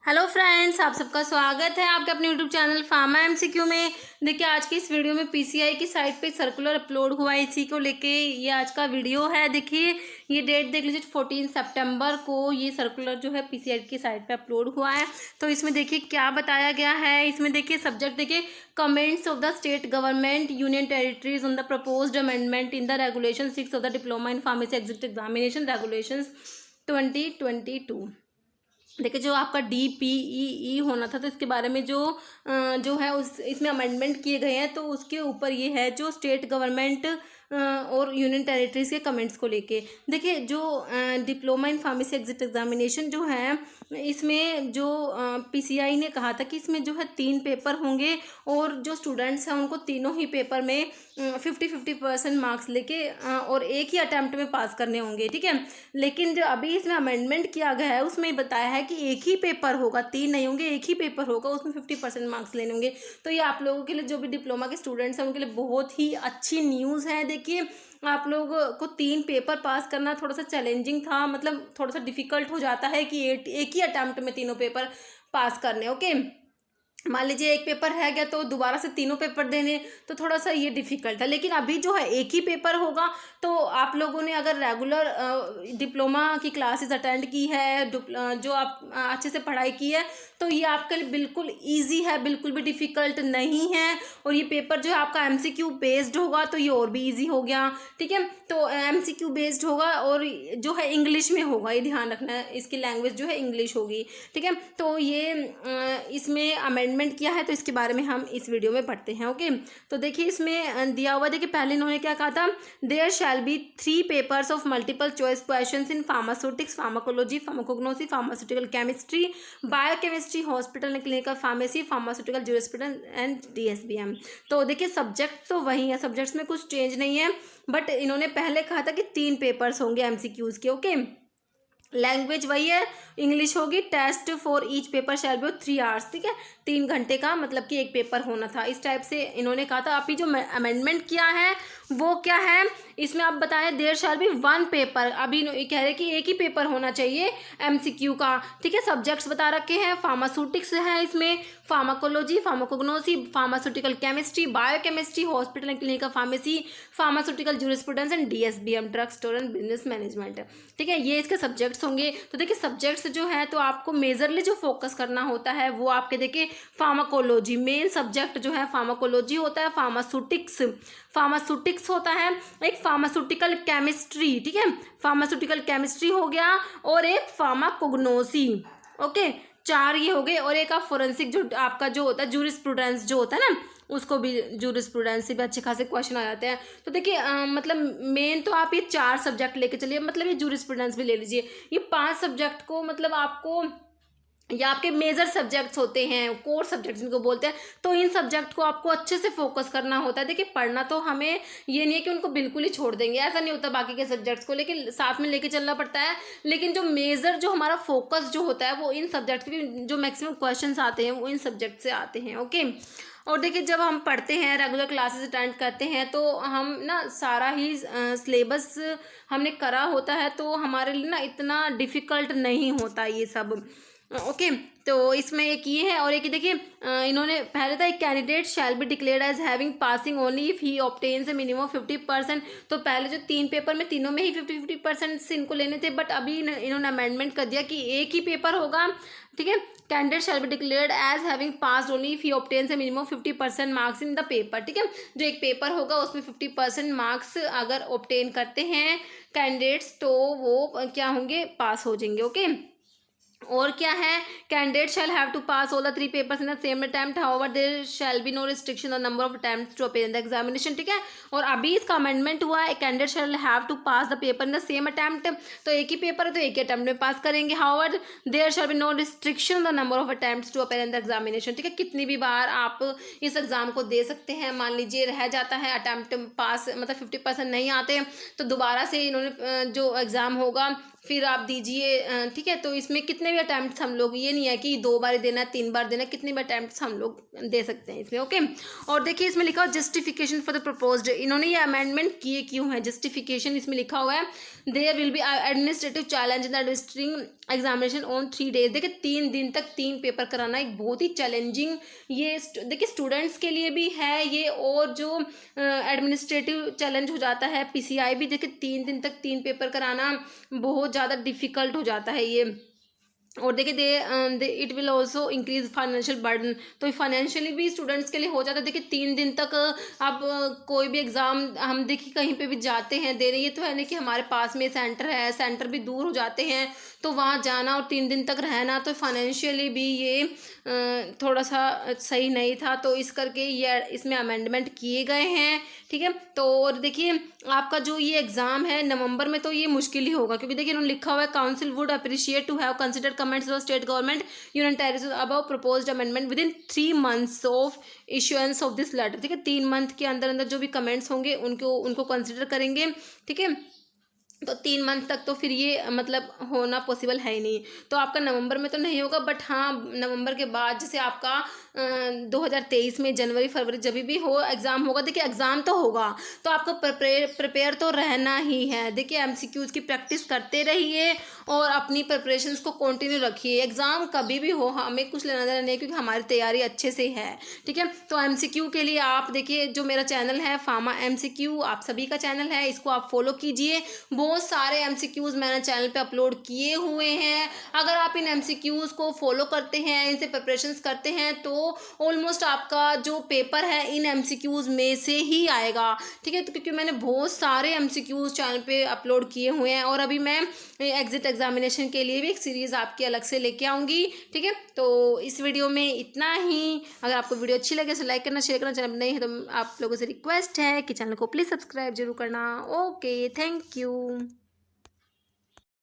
Hello friends, आप सबका स्वागत है आपके अपने यूट्यूब चैनल फार्मा एमसीक्यू में। देखिए आज की इस वीडियो में पीसीआई की साइट पे सर्कुलर अपलोड हुआ है, इसी को लेके ये आज का वीडियो है। देखिए ये डेट देख लीजिए, 14 सितंबर को ये सर्कुलर जो है पीसीआई की साइट पे अपलोड हुआ है। तो इसमें देखिए क्या बताया गया है। इसमें देखिए सब्जेक्ट देखिए, comments of the state government union territories on the proposed amendment in the regulation 6 of the diploma in pharmacy exit examination regulations 2022। देखिए जो आपका DPEE होना था, तो इसके बारे में जो है उस इसमें अमेंडमेंट किए गए हैं। तो उसके ऊपर ये है जो स्टेट गवर्नमेंट और यूनियन टेरिटरीज के कमेंट्स को लेके। देखिए जो diploma in pharmacy exit examination जो है, इसमें जो PCI ने कहा था कि इसमें जो है 3 पेपर होंगे और जो स्टूडेंट्स हैं उनको तीनों ही पेपर में 50-50% मार्क्स लेके और एक ही अटैम्प्ट में पास करने होंगे, ठीक है। लेकिन जो अभी इसमें अमेंडमेंट किया गया है उसमें बताया है कि एक ही पेपर होगा, 3 नहीं होंगे, एक ही पेपर होगा, उसमें 50% मार्क्स लेने होंगे। तो ये आप लोगों के लिए, जो भी डिप्लोमा के स्टूडेंट्स हैं उनके लिए बहुत ही अच्छी न्यूज़ है। देखिए आप लोगों को 3 पेपर पास करना थोड़ा सा चैलेंजिंग था, मतलब थोड़ा सा डिफिकल्ट हो जाता है कि एक ही अटैम्प्ट में तीनों पेपर पास करने। ओके, मान लीजिए एक पेपर है गया तो दोबारा से तीनों पेपर देने, तो थोड़ा सा ये डिफिकल्ट है। लेकिन अभी जो है एक ही पेपर होगा। तो आप लोगों ने अगर रेगुलर डिप्लोमा की क्लासेस अटेंड की है, जो आप अच्छे से पढ़ाई की है, तो ये आपके लिए बिल्कुल इजी है, बिल्कुल भी डिफिकल्ट नहीं है। और ये पेपर जो है आपका MCQ बेस्ड होगा, तो ये और भी ईजी हो गया, ठीक है। तो MCQ बेस्ड होगा और जो है इंग्लिश में होगा, ये ध्यान रखना है, इसकी लैंग्वेज जो है इंग्लिश होगी, ठीक है। तो ये इसमें अमेंडमेंट किया है, तो इसके बारे में हम इस वीडियो में पढ़ते हैं। ओके, तो देखिए इसमें दिया हुआ, देखिए पहले इन्होंने क्या कहा था, there shall be 3 papers of multiple choice questions in pharmaceutics, pharmacology, pharmacognosy, pharmaceutical chemistry, biochemistry, hospital and clinical pharmacy, pharmaceutical jurisprudence and DSBM। तो देखिए सब्जेक्ट तो वही है, सब्जेक्ट्स में कुछ चेंज नहीं है, बट इन्होंने पहले कहा था कि 3 पेपर्स होंगे MCQs के। ओके, लैंग्वेज वही है, इंग्लिश होगी। Test for each paper shall be 3 hours, ठीक है, 3 घंटे का मतलब कि एक पेपर होना था, इस टाइप से इन्होंने कहा था। अभी जो अमेंडमेंट किया है वो क्या है, इसमें आप बताएं, देयर शैल बी 1 पेपर। अभी कह रहे कि एक ही पेपर होना चाहिए MCQ का, ठीक है। सब्जेक्ट्स बता रखे हैं, फार्मास्यूटिक्स है इसमें, pharmacology, pharmacognosy, pharmaceutical chemistry, biochemistry, hospital and clinical pharmacy, pharmaceutical jurisprudence and DSBM, drug store and business management, ठीक है। ये इसके सब्जेक्ट्स होंगे। तो देखिए सब्जेक्ट्स जो है, तो आपको मेजरली जो फोकस करना होता है वो आपके देखिए फार्माकोलॉजी, मेन सब्जेक्ट जो है फार्माकोलॉजी होता है, फार्मास्यूटिक्स होता है, एक फार्मास्यूटिकल केमिस्ट्री, ठीक है, फार्मास्यूटिकल केमिस्ट्री हो गया, और एक फार्माकोग्नोसी। ओके, 4 ये हो गए। और एक आप फोरेंसिक जो आपका जो होता है ज्यूरिस्प्रूडेंस जो होता है ना, उसको भी ज्यूरिस्प्रूडेंस से भी अच्छे खासे क्वेश्चन आ जाते हैं। तो देखिए मतलब मेन तो आप ये 4 सब्जेक्ट लेके चलिए, मतलब ये ज्यूरिस्प्रूडेंस भी ले लीजिए। ये 5 सब्जेक्ट को मतलब आपको, या आपके मेजर सब्जेक्ट्स होते हैं, कोर सब्जेक्ट्स जिनको बोलते हैं, तो इन सब्जेक्ट को आपको अच्छे से फोकस करना होता है। देखिए पढ़ना तो हमें ये नहीं है कि उनको बिल्कुल ही छोड़ देंगे, ऐसा नहीं होता, बाकी के सब्जेक्ट्स को लेकिन साथ में लेके चलना पड़ता है। लेकिन जो मेजर जो हमारा फोकस जो होता है वो इन सब्जेक्ट्स के, जो मैक्सिमम क्वेश्चन आते हैं वो इन सब्जेक्ट से आते हैं। ओके, और देखिए जब हम पढ़ते हैं, रेगुलर क्लासेस अटेंड करते हैं, तो हम ना सारा ही सिलेबस हमने करा होता है, तो हमारे लिए ना इतना डिफ़िकल्ट नहीं होता ये सब। ओके, तो इसमें एक ये है। और एक देखिए इन्होंने पहले था, एक candidate shall be declared as having passing only if he obtains a minimum 50%। तो पहले जो 3 पेपर में, तीनों में ही 50-50% इनको लेने थे, बट अभी इन्होंने अमेंडमेंट कर दिया कि एक ही पेपर होगा, ठीक है। Candidate shall be declared as having passed only if he obtains a minimum 50% marks in the paper, ठीक है। जो एक पेपर होगा उसमें 50% मार्क्स अगर ऑब्टेन करते हैं कैंडिडेट्स, तो वो क्या होंगे, पास हो जाएंगे। ओके, और क्या है, candidate shall have to pass all the 3 papers in the same attempt, however there shall be no restriction on number of attempts to appear in the examination, ठीक है। और अभी इसका अमेंडमेंट हुआ है, candidate shall have to pass the paper in the same attempt. तो एक ही paper है तो एक ही अटेम्प्ट में पास करेंगे। However there shall be no restriction on the number of attempts to appear in the examination, ठीक है। कितनी भी बार आप इस एग्जाम को दे सकते हैं। मान लीजिए रह जाता है अटेम्प्ट पास, मतलब 50% नहीं आते, तो दोबारा से इन्होंने जो एग्जाम होगा फिर आप दीजिए, ठीक है। तो इसमें कितने भी अटैम्प्ट हम लोग, ये नहीं है कि 2 बार देना, 3 बार देना, कितने भी अटैम्प्ट हम लोग दे सकते हैं इसमें, ओके। और देखिए इसमें लिखा हुआ जस्टिफिकेशन फॉर द प्रपोज्ड, इन्होंने ये अमेंडमेंट किए क्यों है, जस्टिफिकेशन इसमें लिखा हुआ है, there will be administrative challenge in administering examination on 3 days. देखिए 3 दिन तक 3 पेपर कराना एक बहुत ही चैलेंजिंग, ये देखिए स्टूडेंट्स के लिए भी है ये, और जो एडमिनिस्ट्रेटिव चैलेंज हो जाता है पीसीआई भी, देखिए 3 दिन तक 3 पेपर कराना बहुत ज़्यादा डिफिकल्ट हो जाता है ये। और देखिए they it will also increase financial burden, तो फाइनेंशियली भी स्टूडेंट्स के लिए हो जाता है। देखिए 3 दिन तक अब कोई भी एग्ज़ाम हम देखिए कहीं पे भी जाते हैं देने, ये तो है नहीं कि हमारे पास में सेंटर है, सेंटर भी दूर हो जाते हैं, तो वहाँ जाना और 3 दिन तक रहना, तो फाइनेंशियली भी ये थोड़ा सा सही नहीं था, तो इस करके ये इसमें अमेंडमेंट किए गए हैं, ठीक है। तो और देखिए आपका जो ये एग्ज़ाम है नवंबर में, तो ये मुश्किल ही होगा, क्योंकि देखिए उन्होंने लिखा हुआ है council would appreciate to have consider comments of state government union territories about proposed amendment within 3 months of issuance of this letter, ठीक है। 3 मंथ के अंदर अंदर जो भी कमेंट्स होंगे उनको कंसिडर करेंगे, ठीक है। तो 3 मंथ तक तो फिर ये मतलब होना पॉसिबल है ही नहीं, तो आपका नवंबर में तो नहीं होगा, बट हाँ नवंबर के बाद जैसे आपका 2023 में जनवरी फरवरी जब भी हो एग्ज़ाम होगा, देखिए एग्ज़ाम तो होगा, तो आपको प्रिपेयर तो रहना ही है। देखिए एमसीक्यूज़ की प्रैक्टिस करते रहिए और अपनी प्रिपरेशंस को कंटिन्यू रखिए, एग्ज़ाम कभी भी हो हमें कुछ लेना देना नहीं है, क्योंकि हमारी तैयारी अच्छे से है, ठीक है। तो एमसीक्यू के लिए आप देखिए जो मेरा चैनल है फार्मा एमसीक्यू, आप सभी का चैनल है, इसको आप फॉलो कीजिए, बहुत सारे एमसीक्यूज़ मैंने चैनल पे अपलोड किए हुए हैं। अगर आप इन एमसीक्यूज़ को फॉलो करते हैं, इनसे प्रिपरेशंस करते हैं, तो ऑलमोस्ट आपका जो पेपर है इन एमसीक्यूज़ में से ही आएगा, ठीक है। तो क्योंकि मैंने बहुत सारे एमसीक्यूज़ चैनल पे अपलोड किए हुए हैं, और अभी मैं एग्जिट एग्जामिनेशन के लिए भी एक सीरीज़ आपकी अलग से लेके आऊँगी, ठीक है। तो इस वीडियो में इतना ही। अगर आपको वीडियो अच्छी लगे तो लाइक करना, शेयर करना, चैनल नहीं है तो आप लोगों से रिक्वेस्ट है कि चैनल को प्लीज़ सब्सक्राइब जरूर करना। Okay, thank you.